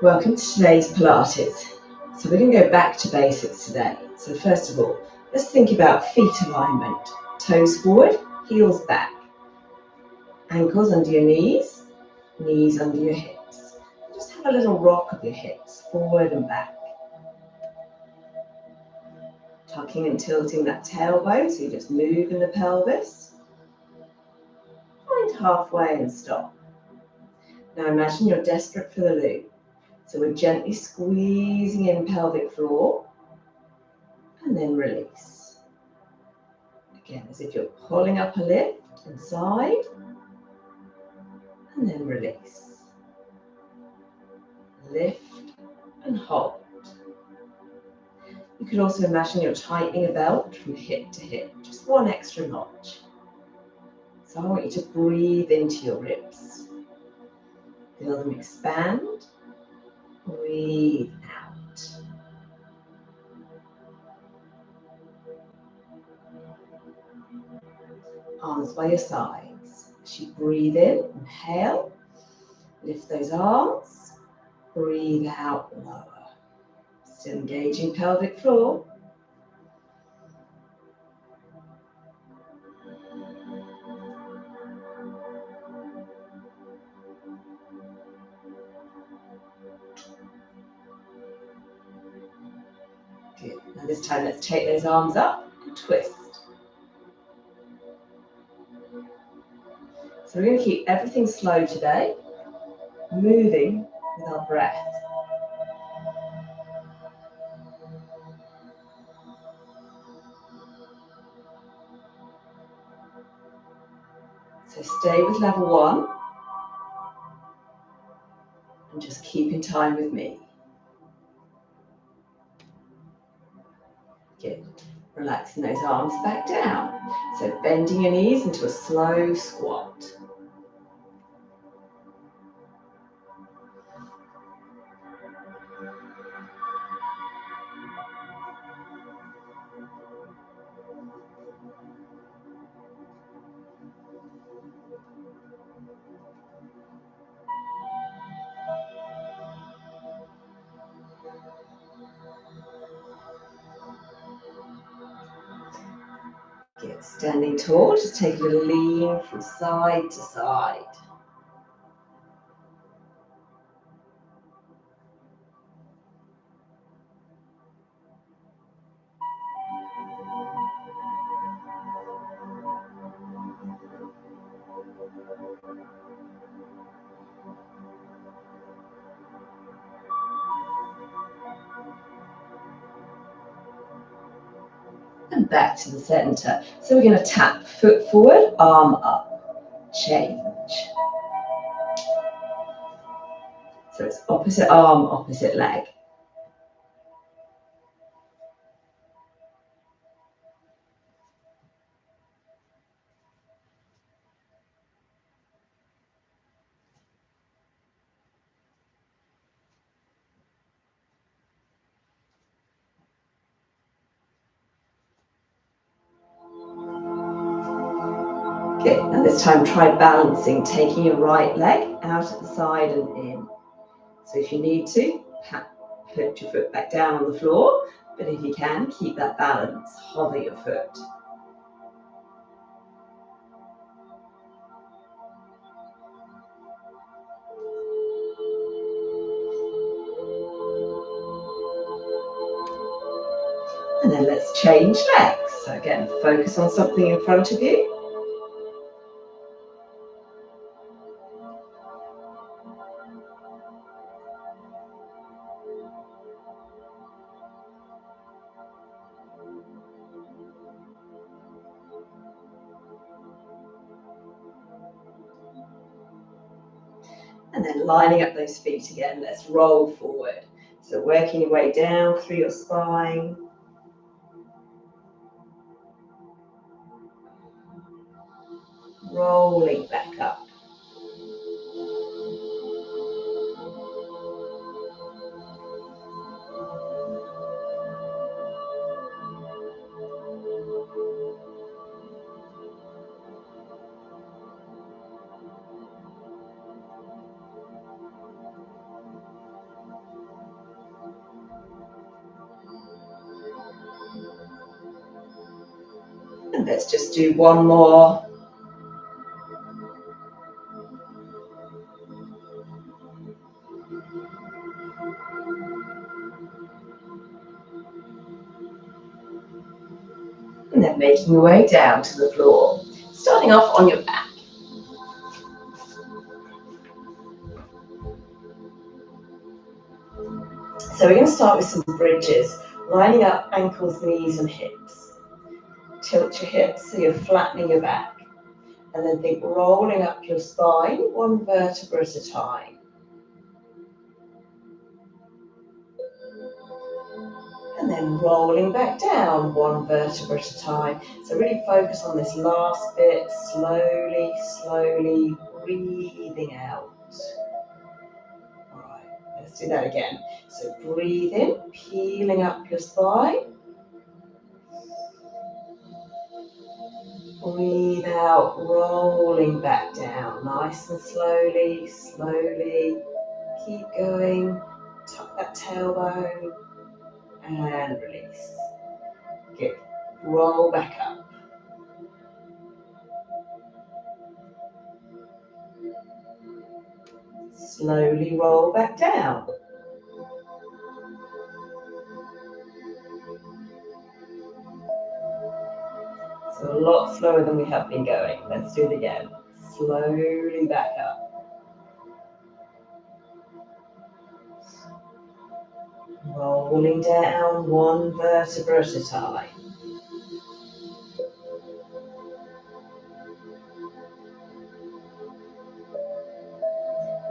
Welcome to today's Pilates. So we're going to go back to basics today. So first of all, let's think about feet alignment. Toes forward, heels back. Ankles under your knees, knees under your hips. Just have a little rock of your hips, forward and back. Tucking and tilting that tailbone, so you're just moving the pelvis. Find halfway and stop. Now imagine you're desperate for the loo. So we're gently squeezing in pelvic floor and then release. Again, as if you're pulling up a lift inside and then release. Lift and hold. You could also imagine you're tightening a belt from hip to hip, just one extra notch. So I want you to breathe into your ribs. Feel them expand. Breathe out. Arms by your sides. As you breathe in, inhale. Lift those arms. Breathe out, lower. Still engaging pelvic floor. Good. Now this time let's take those arms up and twist. So we're going to keep everything slow today, moving with our breath. So stay with level 1 and just keep in time with me. Good. Relaxing those arms back down. So bending your knees into a slow squat. Good. Standing tall, just take a little lean from side to side. And back to the center. So we're going to tap foot forward, arm up, change. So it's opposite arm, opposite leg. Good, and this time try balancing, taking your right leg out at the side and in. So if you need to, put your foot back down on the floor, but if you can, keep that balance, hover your foot. And then let's change legs. So again, focus on something in front of you. And then lining up those feet again, let's roll forward. So working your way down through your spine. Rolling back up. Let's just do one more. And then making your way down to the floor, starting off on your back. So we're going to start with some bridges, lining up ankles, knees and hips. Tilt your hips so you're flattening your back. And then think rolling up your spine, one vertebra at a time. And then rolling back down, one vertebra at a time. So really focus on this last bit, slowly, slowly breathing out. All right, let's do that again. So breathe in, peeling up your spine. Breathe out, rolling back down, nice and slowly, slowly. Keep going, tuck that tailbone and release. Good, roll back up. Slowly roll back down. So a lot slower than we have been going. Let's do it again. Slowly back up. Rolling down, one vertebra at a time.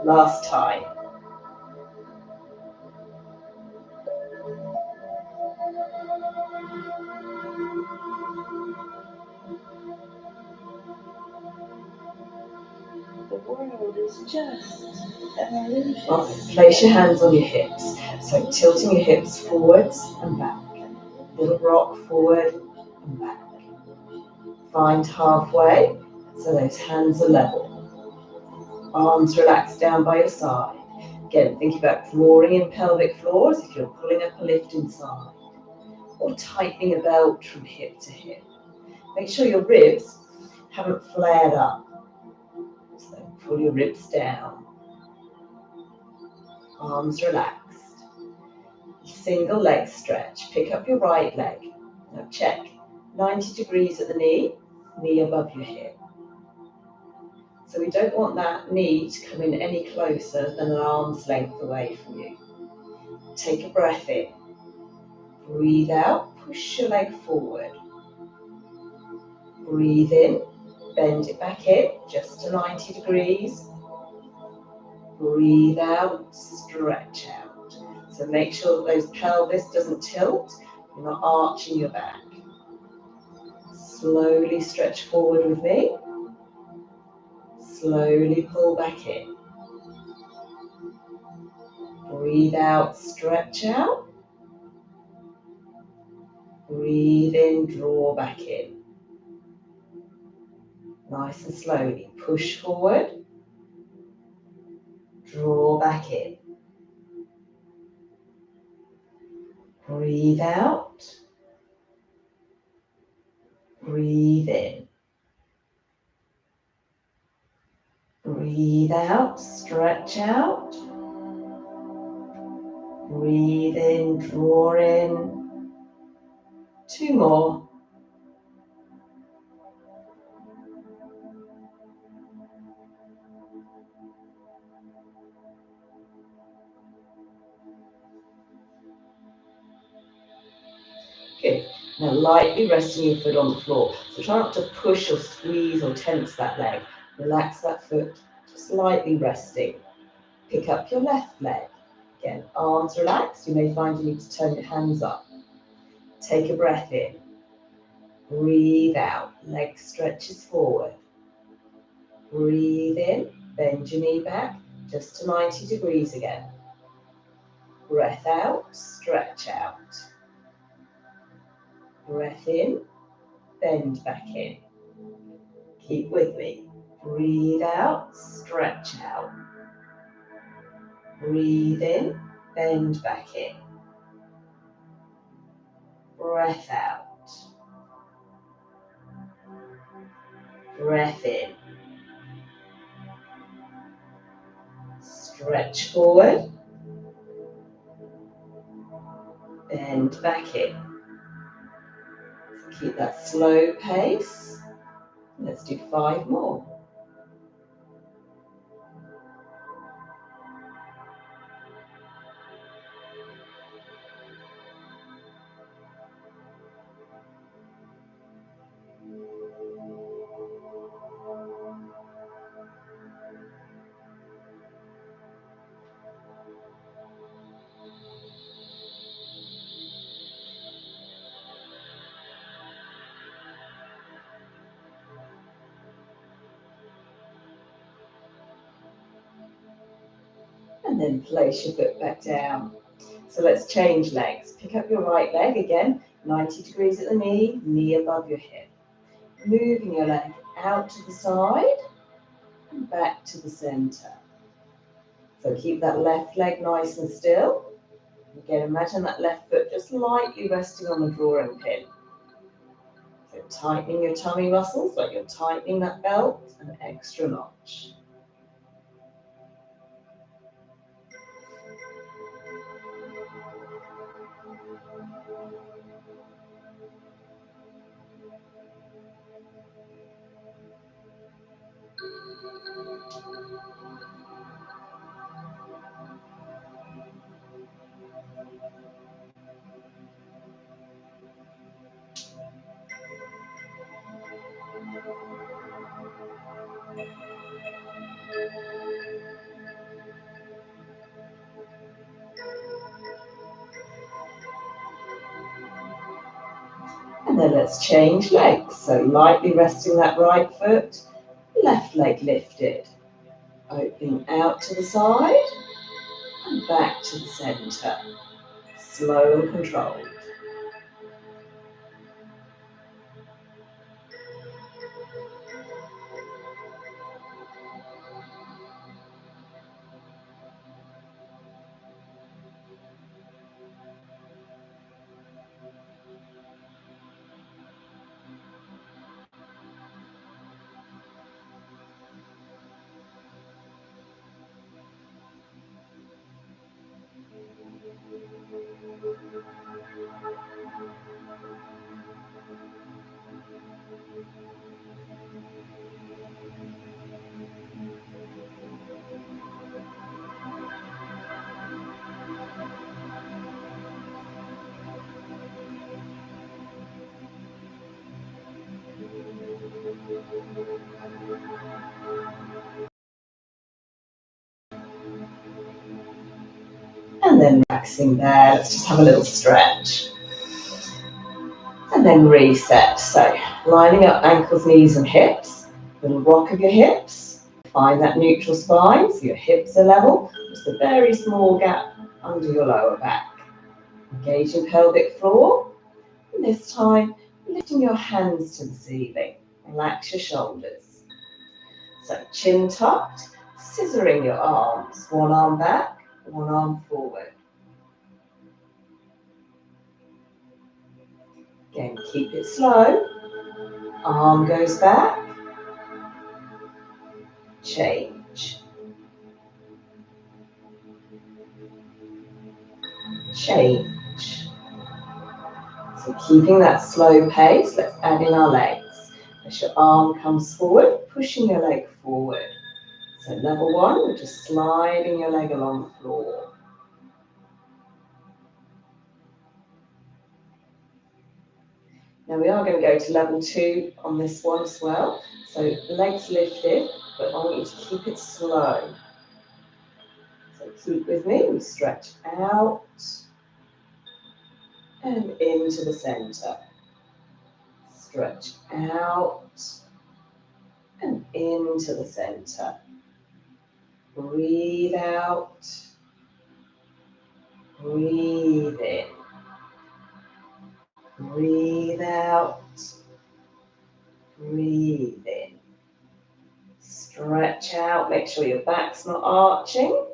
Last time. The world is just an illusion. Okay, place your hands on your hips. So tilting your hips forwards and back. Little rock forward and back. Find halfway so those hands are level. Arms relaxed down by your side. Again, think about drawing in pelvic floors if you're pulling up a lift inside. Or tightening a belt from hip to hip. Make sure your ribs haven't flared up. So pull your ribs down. Arms relaxed. Single leg stretch. Pick up your right leg. Now check. 90 degrees at the knee, knee above your hip. So we don't want that knee to come in any closer than an arm's length away from you. Take a breath in. Breathe out, push your leg forward. Breathe in, bend it back in, just to 90 degrees. Breathe out, stretch out. So make sure that those pelvis doesn't tilt, you're not arching your back. Slowly stretch forward with me. Slowly pull back in. Breathe out, stretch out. Breathe in, draw back in. Nice and slowly. Push forward. Draw back in. Breathe out. Breathe in. Breathe out, stretch out. Breathe in, draw in. 2 more. Good. Now lightly resting your foot on the floor. So try not to push or squeeze or tense that leg. Relax that foot, just lightly resting. Pick up your left leg. Again, arms relaxed. You may find you need to turn your hands up. Take a breath in. Breathe out. Leg stretches forward. Breathe in. Bend your knee back just to 90 degrees again. Breath out. Stretch out. Breath in. Bend back in. Keep with me. Breathe out. Stretch out. Breathe in. Bend back in. Breath out. Breath in. Stretch forward. Bend back in. So keep that slow pace. Let's do 5 more. And then place your foot back down. So let's change legs. Pick up your right leg again, 90 degrees at the knee, knee above your hip. Moving your leg out to the side and back to the center. So keep that left leg nice and still. Again, imagine that left foot just lightly resting on the drawing pin. So tightening your tummy muscles like you're tightening that belt an extra notch. And then let's change legs. So lightly resting that right foot, left leg lifted. Opening out to the side and back to the center. Slow and controlled. And then relaxing there, let's just have a little stretch. And then reset. So lining up ankles, knees and hips. Little rock of your hips. Find that neutral spine so your hips are level. Just a very small gap under your lower back. Engaging pelvic floor. And this time, lifting your hands to the ceiling. Relax your shoulders. So chin tucked, scissoring your arms. One arm back, one arm forward. Again, keep it slow. Arm goes back. Change. Change. So keeping that slow pace, let's add in our legs. As your arm comes forward, pushing your leg forward. So level 1, we're just sliding your leg along the floor. Now we are going to go to level 2 on this one as well. So legs lifted, but I want you to keep it slow. So keep with me, we stretch out and into the center. Stretch out and into the center. Breathe out, breathe in. Breathe out, breathe in. Stretch out, make sure your back's not arching.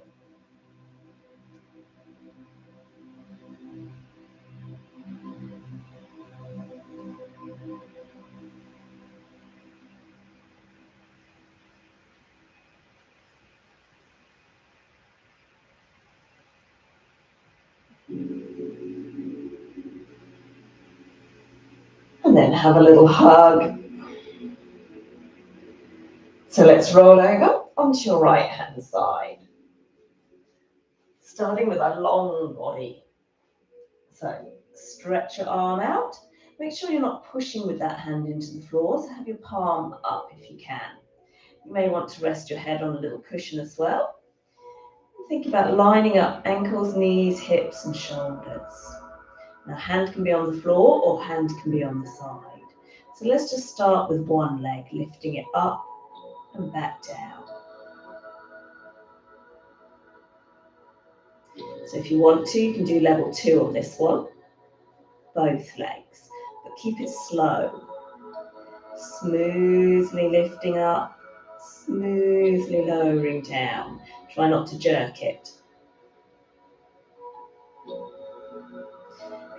And then have a little hug. So let's roll over onto your right hand side. Starting with a long body. So stretch your arm out. Make sure you're not pushing with that hand into the floor, so have your palm up if you can. You may want to rest your head on a little cushion as well. Think about lining up ankles, knees, hips and shoulders. Now hand can be on the floor or hand can be on the side. So let's just start with one leg, lifting it up and back down. So if you want to, you can do level 2 on this one, both legs, but keep it slow. Smoothly lifting up, smoothly lowering down. Try not to jerk it.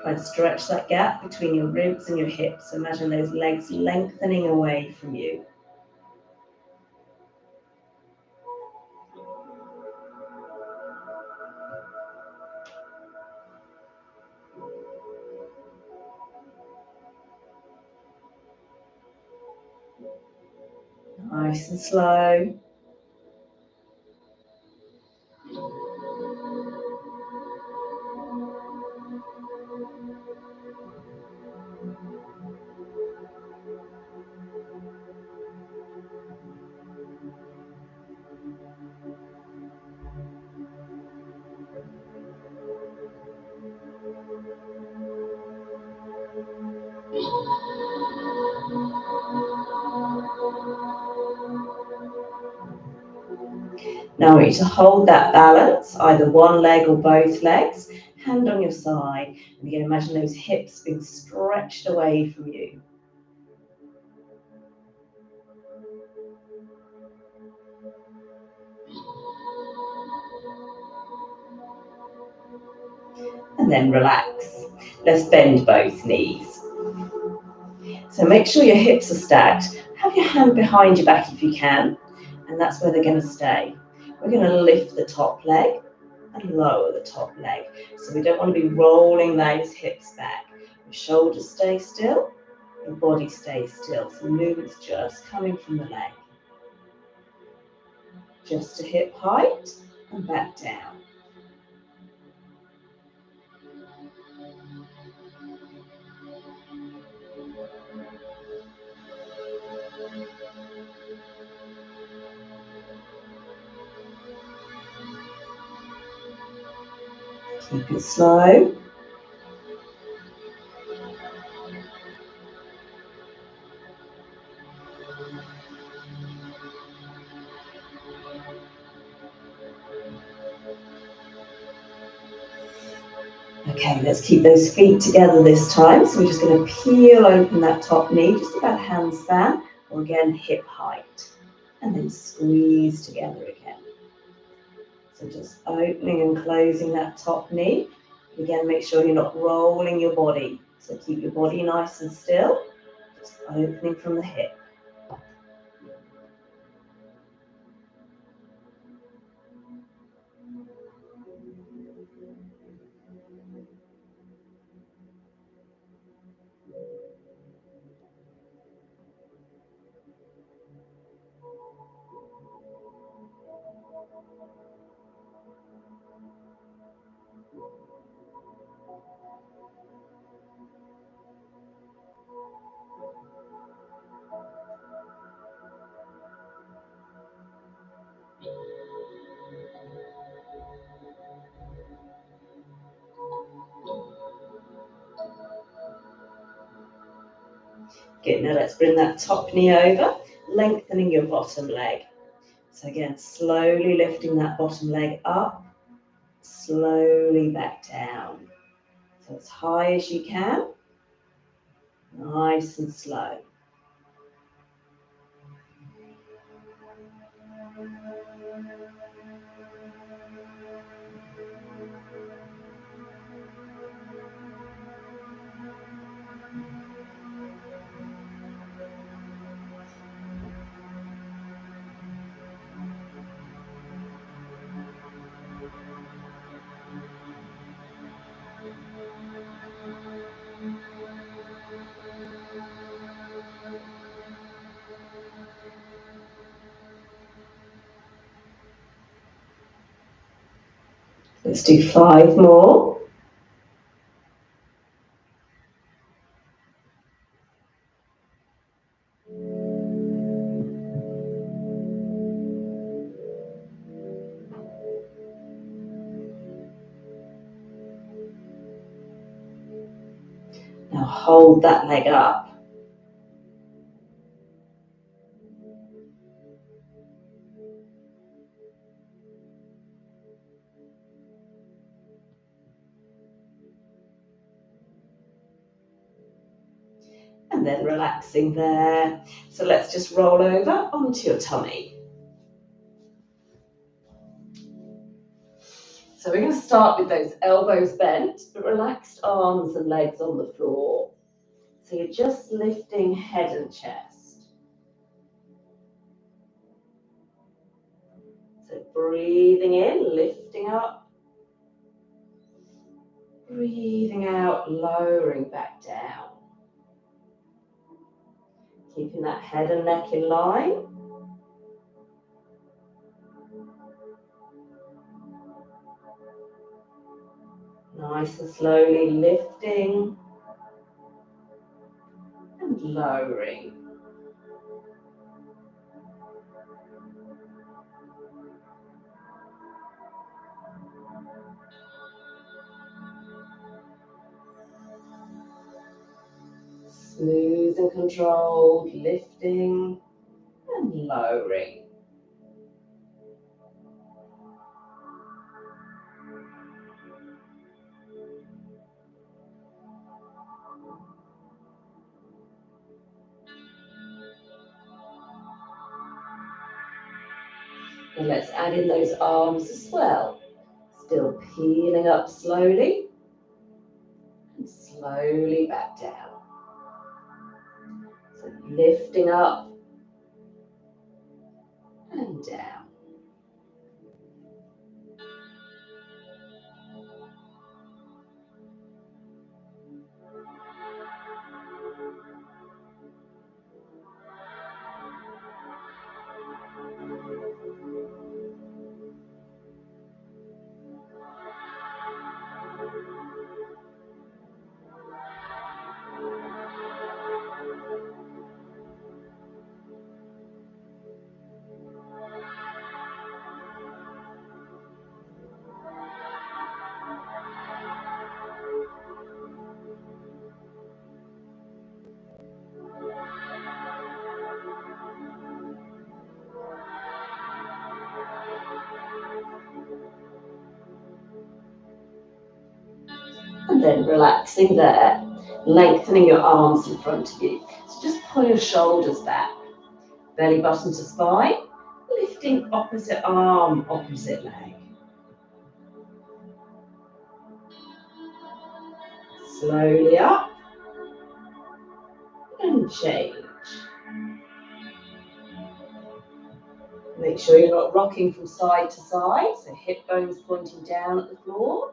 Try and stretch that gap between your ribs and your hips. Imagine those legs lengthening away from you. Nice and slow. Now I want you to hold that balance, either one leg or both legs, hand on your side, and again imagine those hips being stretched away from you. And then relax. Let's bend both knees. So make sure your hips are stacked. Have your hand behind your back if you can, and that's where they're going to stay. We're going to lift the top leg and lower the top leg. So we don't want to be rolling those hips back. Your shoulders stay still, your body stays still. So the movement's just coming from the leg. Just to hip height and back down. Keep it slow. Okay, let's keep those feet together this time. So we're just going to peel open that top knee, just about handspan, or again, hip height. And then squeeze together again. So just opening and closing that top knee. Again, make sure you're not rolling your body. So keep your body nice and still, just opening from the hip. Good, now let's bring that top knee over, lengthening your bottom leg. So again, slowly lifting that bottom leg up, slowly back down. So as high as you can, nice and slow. Let's do 5 more. Now hold that leg up. And then relaxing there. So let's just roll over onto your tummy. So we're going to start with those elbows bent, but relaxed arms and legs on the floor. So you're just lifting head and chest. So breathing in, lifting up. Breathing out, lowering back down. Keeping that head and neck in line. Nice and slowly lifting and lowering. Smooth and controlled, lifting and lowering. And let's add in those arms as well. Still peeling up slowly and slowly back down. So lifting up and down. And then relaxing there, lengthening your arms in front of you. So just pull your shoulders back, belly button to spine, lifting opposite arm, opposite leg. Slowly up and change. Make sure you're not rocking from side to side, so hip bones pointing down at the floor.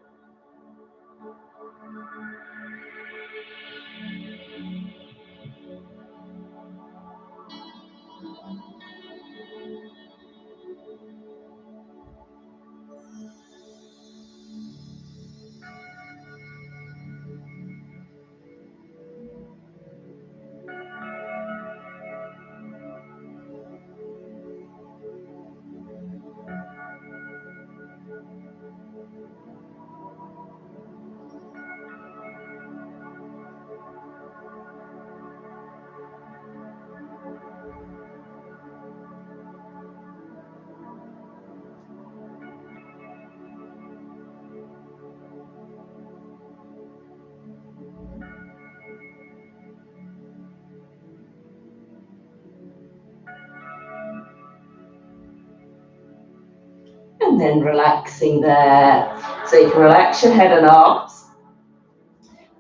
And then relaxing there. So you can relax your head and arms.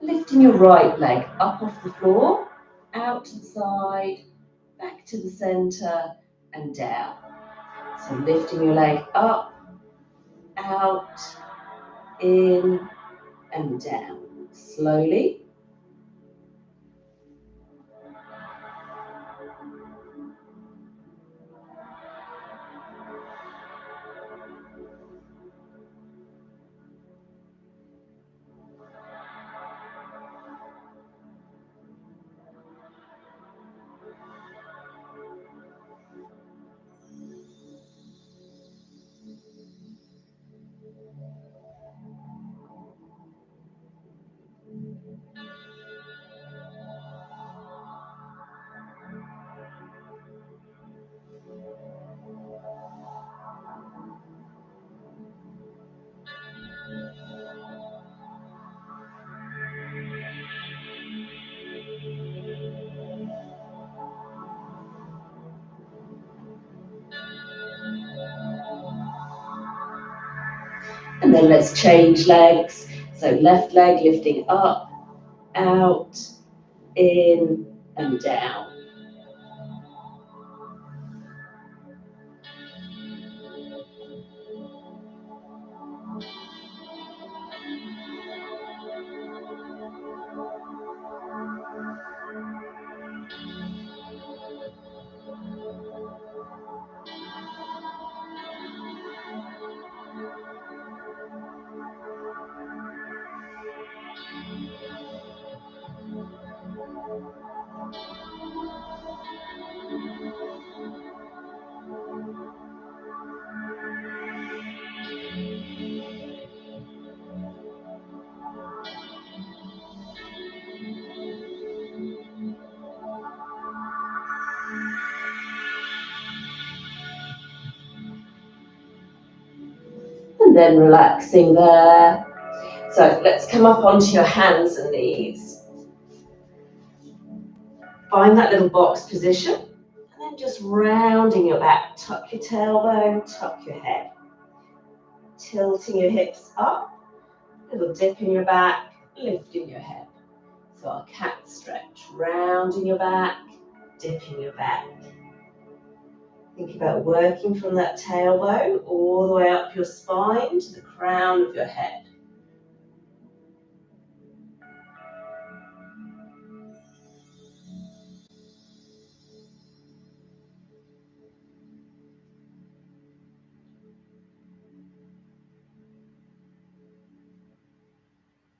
Lifting your right leg up off the floor, out to the side, back to the center and down. So lifting your leg up, out, in and down. Slowly. And then let's change legs. So left leg lifting up, out, in and down. And then relaxing there. So let's come up onto your hands and knees. Find that little box position. And then just rounding your back. Tuck your tailbone, tuck your head. Tilting your hips up. Little dip in your back, lifting your head. So our cat stretch. Rounding your back, dipping your back. Think about working from that tailbone all the way up your spine to the crown of your head.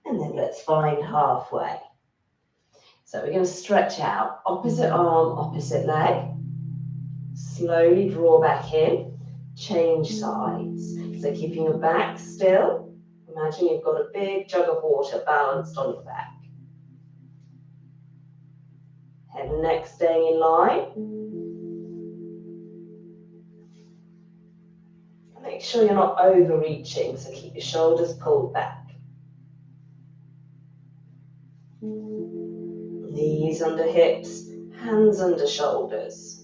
And then let's find halfway. So we're going to stretch out, opposite arm, opposite leg. Slowly draw back in, change sides. So keeping your back still. Imagine you've got a big jug of water balanced on your back. Head and neck staying in line. Make sure you're not overreaching, so keep your shoulders pulled back. Knees under hips, hands under shoulders.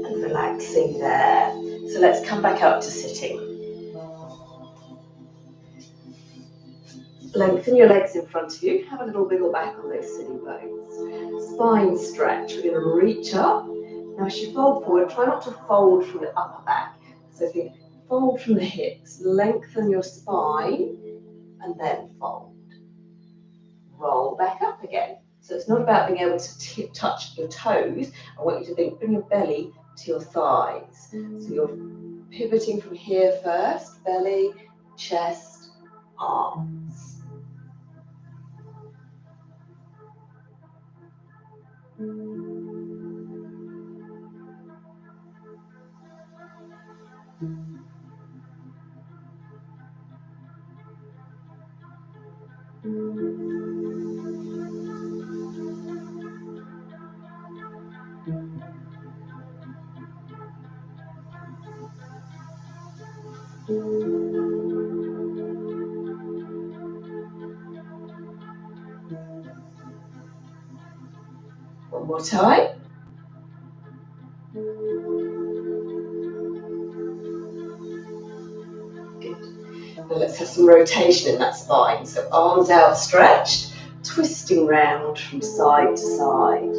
And relaxing there. So let's come back up to sitting. Lengthen your legs in front of you. Have a little wiggle back on those sitting bones. Spine stretch. We're going to reach up. Now as you fold forward, try not to fold from the upper back. So if you fold from the hips, lengthen your spine and then fold. Roll back up again. So it's not about being able to touch your toes. I want you to think, bring your belly to your thighs. So you're pivoting from here first, belly, chest, arms. One more time. Now let's have some rotation in that spine. So arms outstretched, twisting round from side to side.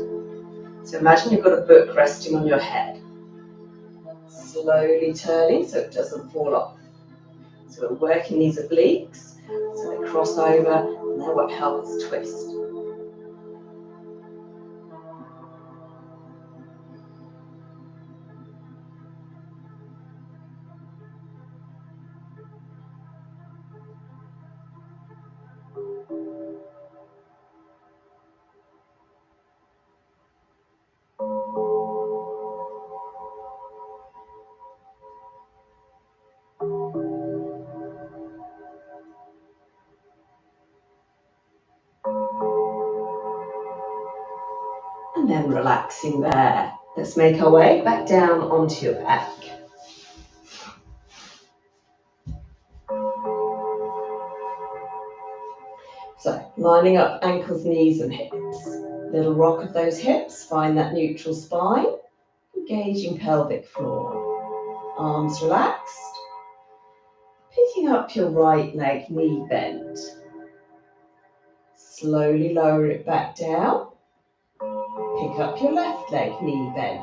So imagine you've got a book resting on your head. Slowly turning so it doesn't fall off. So we're working these obliques, so they cross over and they're what help us twist. And relaxing there. Let's make our way back down onto your back. So, lining up ankles, knees and hips. Little rock of those hips, find that neutral spine. Engaging pelvic floor. Arms relaxed. Picking up your right leg, knee bent. Slowly lower it back down. Pick up your left leg, knee bent.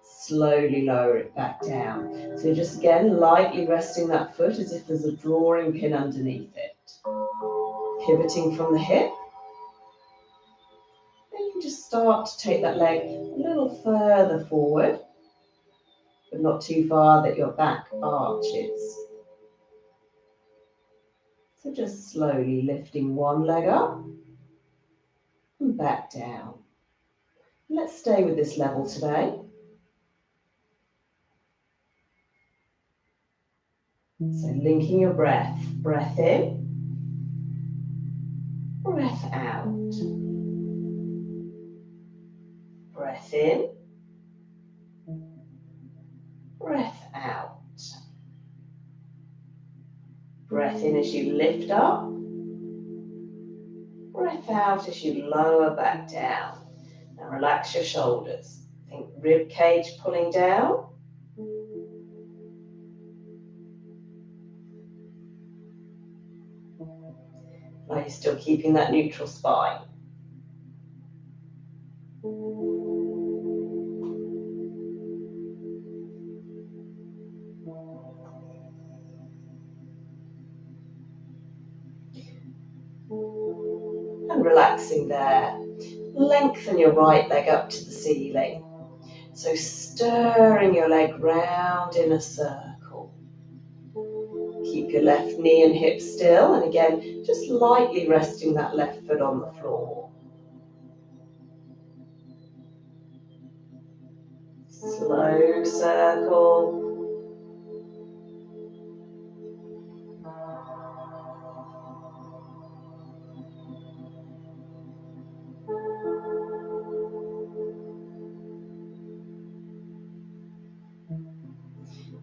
Slowly lower it back down. So just again, lightly resting that foot as if there's a drawing pin underneath it. Pivoting from the hip. Then you just start to take that leg a little further forward, but not too far that your back arches. So just slowly lifting one leg up and back down. Let's stay with this level today. So linking your breath. Breath in, breath out. Breath in, breath out. Breath in as you lift up. Breath out as you lower back down. Now relax your shoulders. Think rib cage pulling down. Are you still keeping that neutral spine? And relaxing there. Lengthen your right leg up to the ceiling. So stirring your leg round in a circle. Keep your left knee and hip still, and again, just lightly resting that left foot on the floor. Slow circle.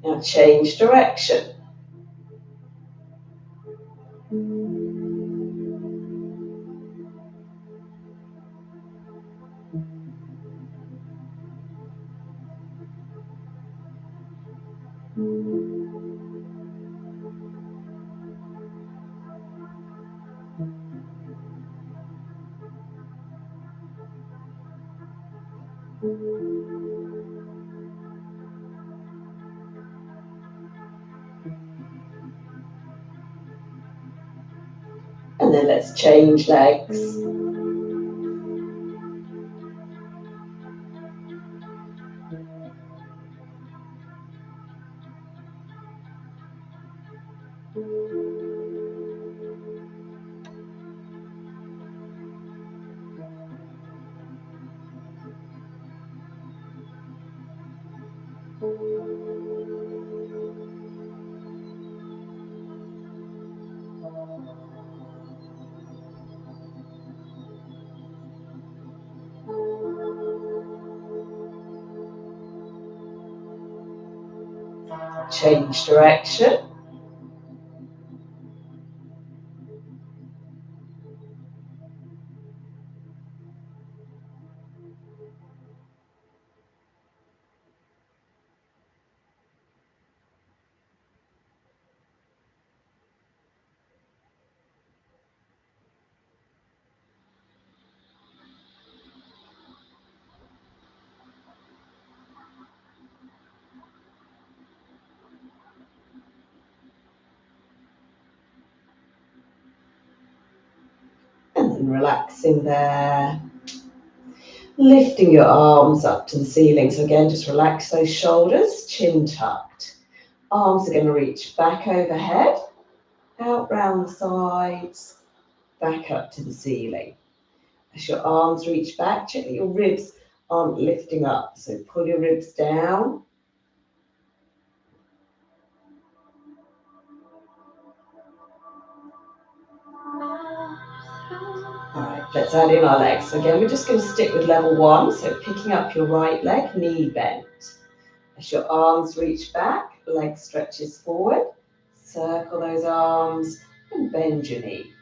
Now change direction. And then let's change legs. Change direction. And then relaxing there. Lifting your arms up to the ceiling. So again, just relax those shoulders, chin tucked. Arms are going to reach back overhead, out round the sides, back up to the ceiling. As your arms reach back, check that your ribs aren't lifting up. So pull your ribs down. Alright, let's add in our legs. So again, we're just going to stick with level 1, so picking up your right leg, knee bent. As your arms reach back, leg stretches forward, circle those arms and bend your knee.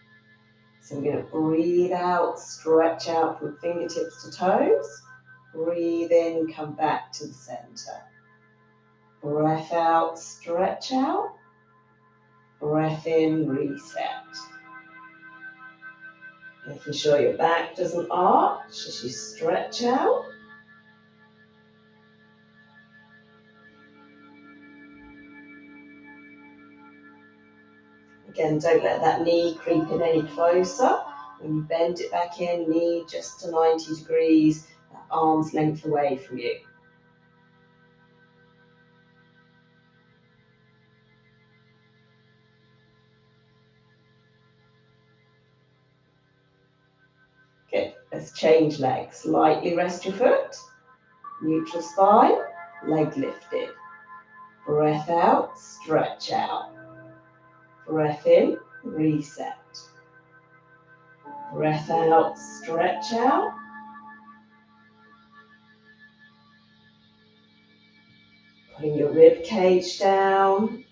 So we're going to breathe out, stretch out from fingertips to toes. Breathe in, come back to the center. Breath out, stretch out. Breath in, reset. Making sure your back doesn't arch as you stretch out. Again, don't let that knee creep in any closer. When you bend it back in, knee just to 90 degrees, arm's length away from you. Good. Let's change legs. Lightly rest your foot. Neutral spine. Leg lifted. Breath out. Stretch out. Breath in. Reset. Breath out. Stretch out. Putting your rib cage down.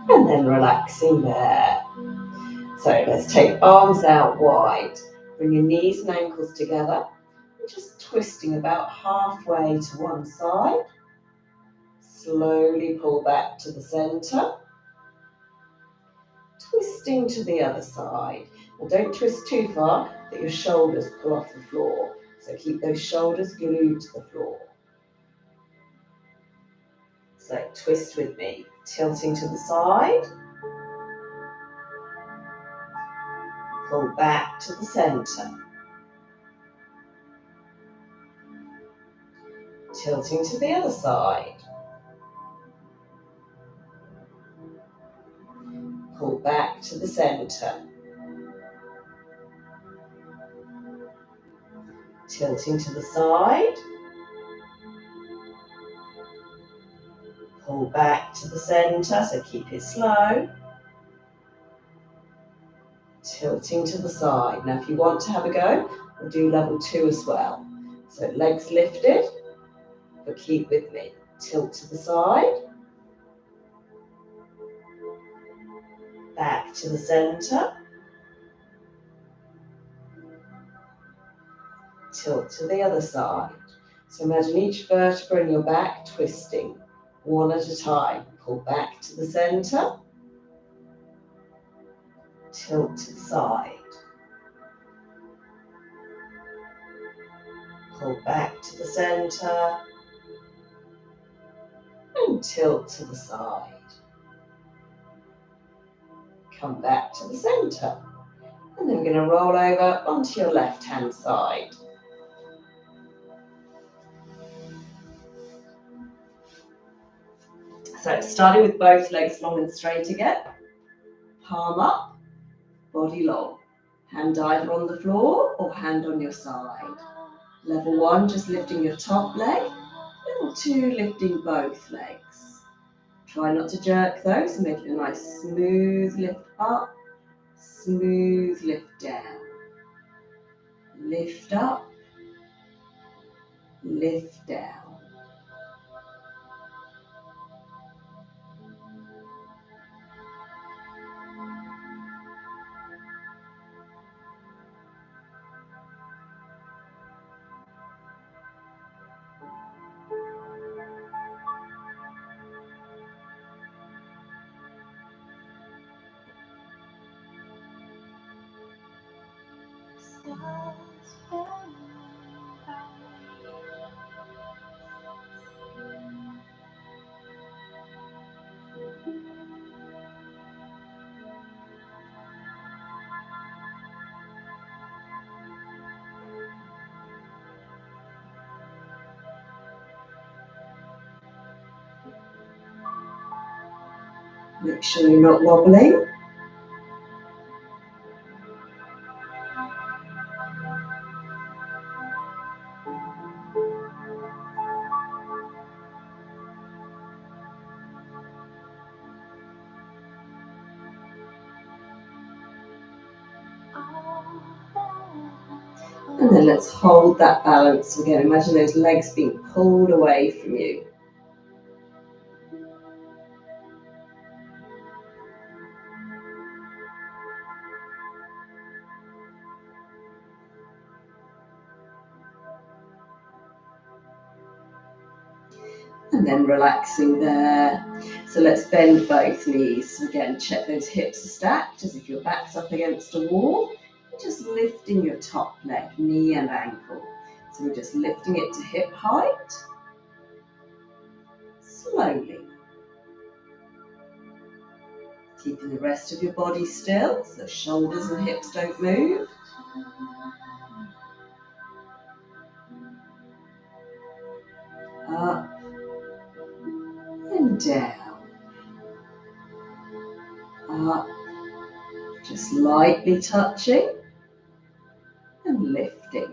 And then relaxing there. So let's take arms out wide. Bring your knees and ankles together. And just twisting about halfway to one side. Slowly pull back to the center. Twisting to the other side. Well, don't twist too far that your shoulders pull off the floor. So keep those shoulders glued to the floor. So twist with me. Tilting to the side. Pull back to the center. Tilting to the other side. Pull back to the center. Tilting to the side. Pull back to the center, so keep it slow. Tilting to the side. Now if you want to have a go, we'll do level 2 as well. So legs lifted, but keep with me. Tilt to the side. Back to the center. Tilt to the other side. So imagine each vertebra in your back twisting, one at a time. Pull back to the center. Tilt to the side. Pull back to the center. And tilt to the side. Come back to the center. And then we're going to roll over onto your left-hand side. So starting with both legs long and straight again. Palm up, body long. Hand either on the floor or hand on your side. Level 1, just lifting your top leg. Level 2, lifting both legs. Try not to jerk those, making a nice smooth lift up, smooth lift down. Lift up, lift down. Make sure you're not wobbling. And then let's hold that balance again. Imagine those legs being pulled away from you. And then relaxing there. So let's bend both knees. So again, check those hips are stacked as if your back's up against a wall. Just lifting your top leg, knee and ankle. So we're just lifting it to hip height. Slowly. Keeping the rest of your body still, so shoulders and hips don't move. Up and down. Up, just lightly touching and lifting.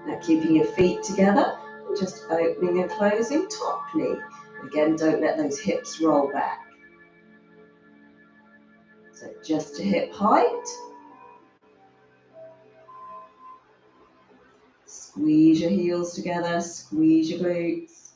Now keeping your feet together, and just opening and closing top knee. Again, don't let those hips roll back. So just to hip height. Squeeze your heels together, squeeze your glutes.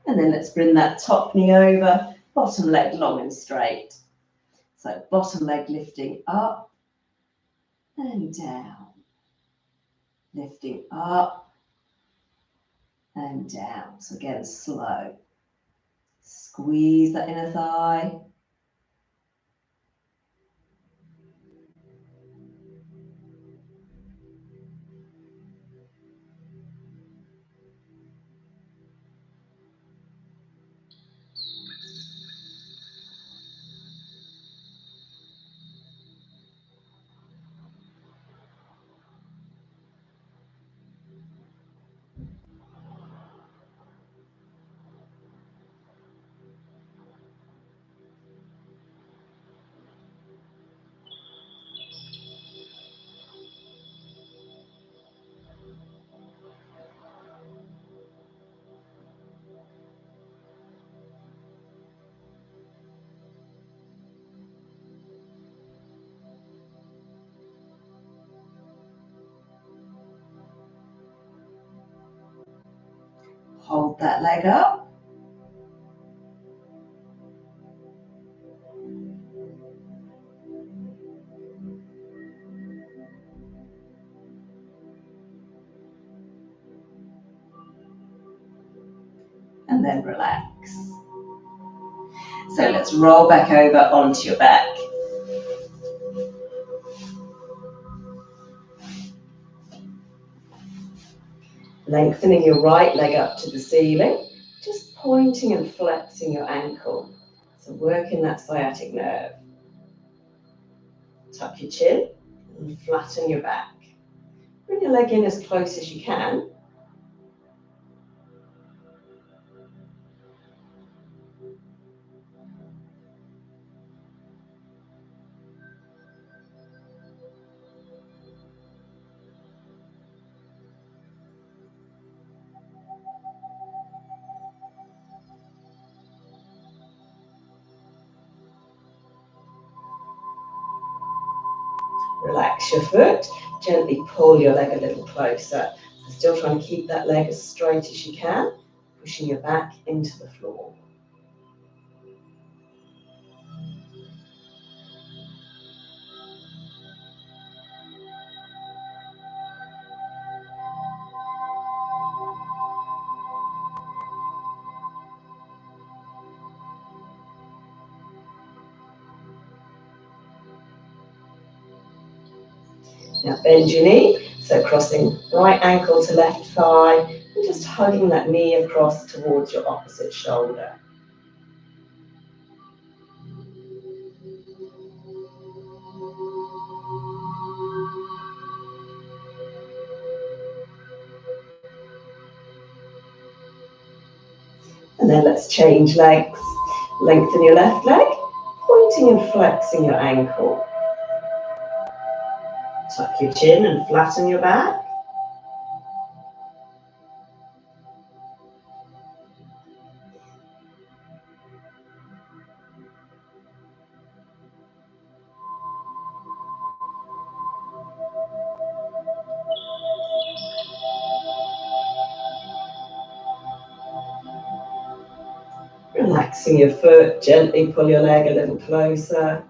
And then let's bring that top knee over, bottom leg long and straight. So bottom leg lifting up and down. Lifting up and down. So again, slow. Squeeze that inner thigh. Hold that leg up. And then relax. So let's roll back over onto your back. Lengthening your right leg up to the ceiling, just pointing and flexing your ankle. So working that sciatic nerve. Tuck your chin and flatten your back. Bring your leg in as close as you can. Relax your foot, gently pull your leg a little closer. So still trying to keep that leg as straight as you can, pushing your back into the floor. Now bend your knee, so crossing right ankle to left thigh, and just hugging that knee across towards your opposite shoulder. And then let's change legs. Lengthen your left leg, pointing and flexing your ankle. Tuck your chin and flatten your back. Relaxing your foot, gently pull your leg a little closer.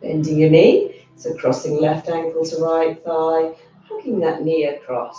Bending your knee, so crossing left ankle to right thigh, hugging that knee across.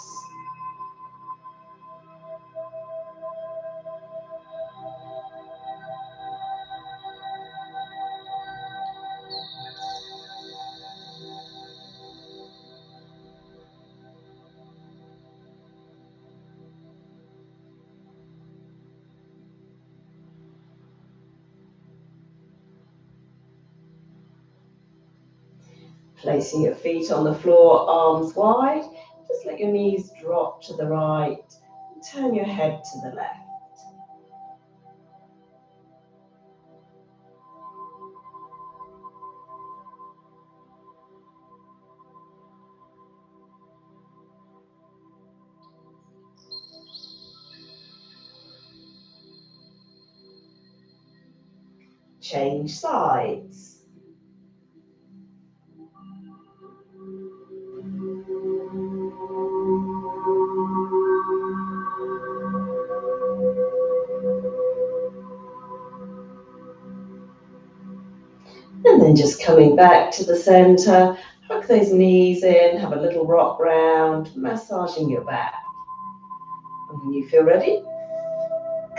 Placing your feet on the floor, arms wide, just let your knees drop to the right, and turn your head to the left. Change sides. And then just coming back to the center, hug those knees in, have a little rock round, massaging your back. And when you feel ready,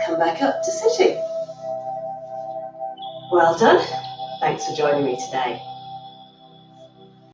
come back up to sitting. Well done. Thanks for joining me today.